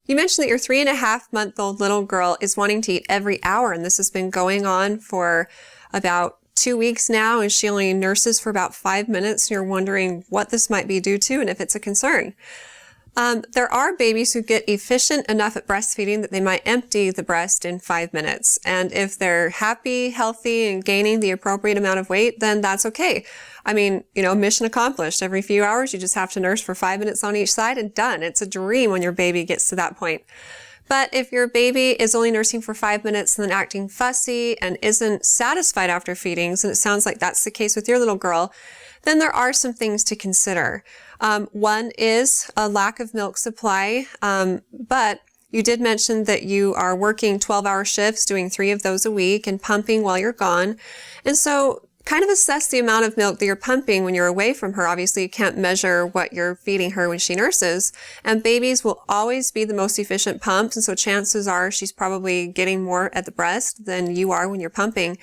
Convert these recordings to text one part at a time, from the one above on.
You mentioned that your 3.5-month-old little girl is wanting to eat every hour, and this has been going on for about 2 weeks now, and she only nurses for about 5 minutes, and you're wondering what this might be due to and if it's a concern. There are babies who get efficient enough at breastfeeding that they might empty the breast in 5 minutes. And if they're happy, healthy, and gaining the appropriate amount of weight, then that's okay. I mean, mission accomplished. Every few hours, you just have to nurse for 5 minutes on each side and done. It's a dream when your baby gets to that point. But if your baby is only nursing for 5 minutes and then acting fussy and isn't satisfied after feedings, and it sounds like that's the case with your little girl, then there are some things to consider. One is a lack of milk supply, but you did mention that you are working 12-hour shifts, doing 3 of those a week, and pumping while you're gone. And so kind of assess the amount of milk that you're pumping when you're away from her. Obviously, you can't measure what you're feeding her when she nurses, and babies will always be the most efficient pumps, and so chances are she's probably getting more at the breast than you are when you're pumping.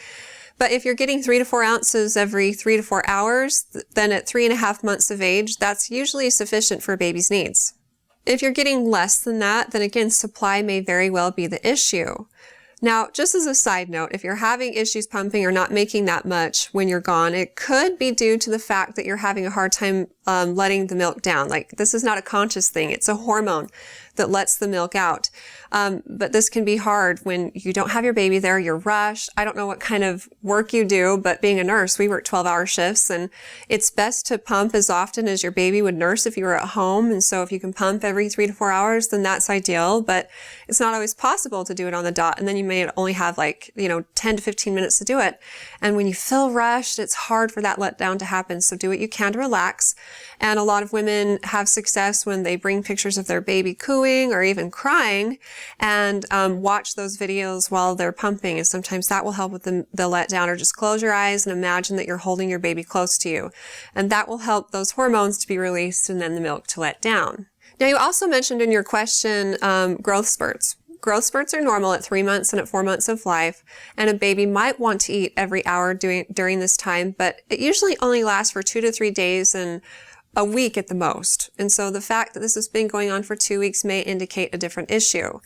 But if you're getting 3 to 4 ounces every 3 to 4 hours, then at 3.5 months of age, that's usually sufficient for a baby's needs. If you're getting less than that, then again, supply may very well be the issue. Now, just as a side note, if you're having issues pumping or not making that much when you're gone, it could be due to the fact that you're having a hard time letting the milk down. Like, this is not a conscious thing. It's a hormone that lets the milk out. But this can be hard when you don't have your baby there, you're rushed. I don't know what kind of work you do, but being a nurse, we work 12-hour shifts, and it's best to pump as often as your baby would nurse if you were at home. And so if you can pump every 3 to 4 hours, then that's ideal, but it's not always possible to do it on the dot. And then you may only have 10 to 15 minutes to do it. And when you feel rushed, it's hard for that letdown to happen. So do what you can to relax. And a lot of women have success when they bring pictures of their baby cooing or even crying and watch those videos while they're pumping. And sometimes that will help with the letdown. Or just close your eyes and imagine that you're holding your baby close to you. And that will help those hormones to be released and then the milk to let down. Now, you also mentioned in your question growth spurts. Growth spurts are normal at 3 months and at 4 months of life, and a baby might want to eat every hour during this time, but it usually only lasts for 2 to 3 days and a week at the most. And so the fact that this has been going on for 2 weeks may indicate a different issue.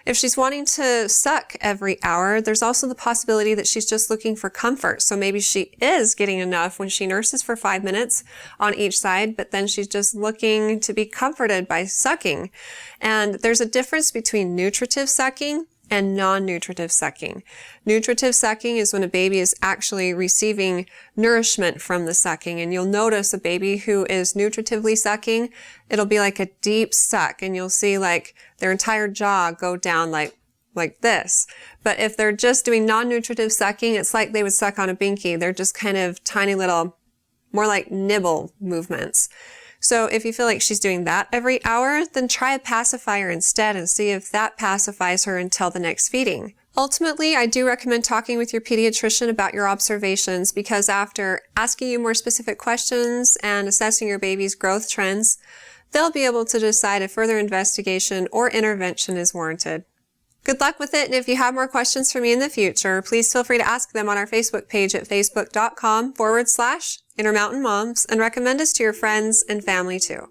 If she's wanting to suck every hour, there's also the possibility that she's just looking for comfort. So maybe she is getting enough when she nurses for 5 minutes on each side, but then she's just looking to be comforted by sucking. And there's a difference between nutritive sucking and non-nutritive sucking. Nutritive sucking is when a baby is actually receiving nourishment from the sucking. And you'll notice a baby who is nutritively sucking, it'll be like a deep suck, and you'll see like their entire jaw go down like this. But if they're just doing non-nutritive sucking, it's like they would suck on a binky. They're just kind of tiny little, more like nibble movements. So if you feel like she's doing that every hour, then try a pacifier instead and see if that pacifies her until the next feeding. Ultimately, I do recommend talking with your pediatrician about your observations, because after asking you more specific questions and assessing your baby's growth trends, they'll be able to decide if further investigation or intervention is warranted. Good luck with it, and if you have more questions for me in the future, please feel free to ask them on our Facebook page at facebook.com/InterMountainMoms, and recommend us to your friends and family too.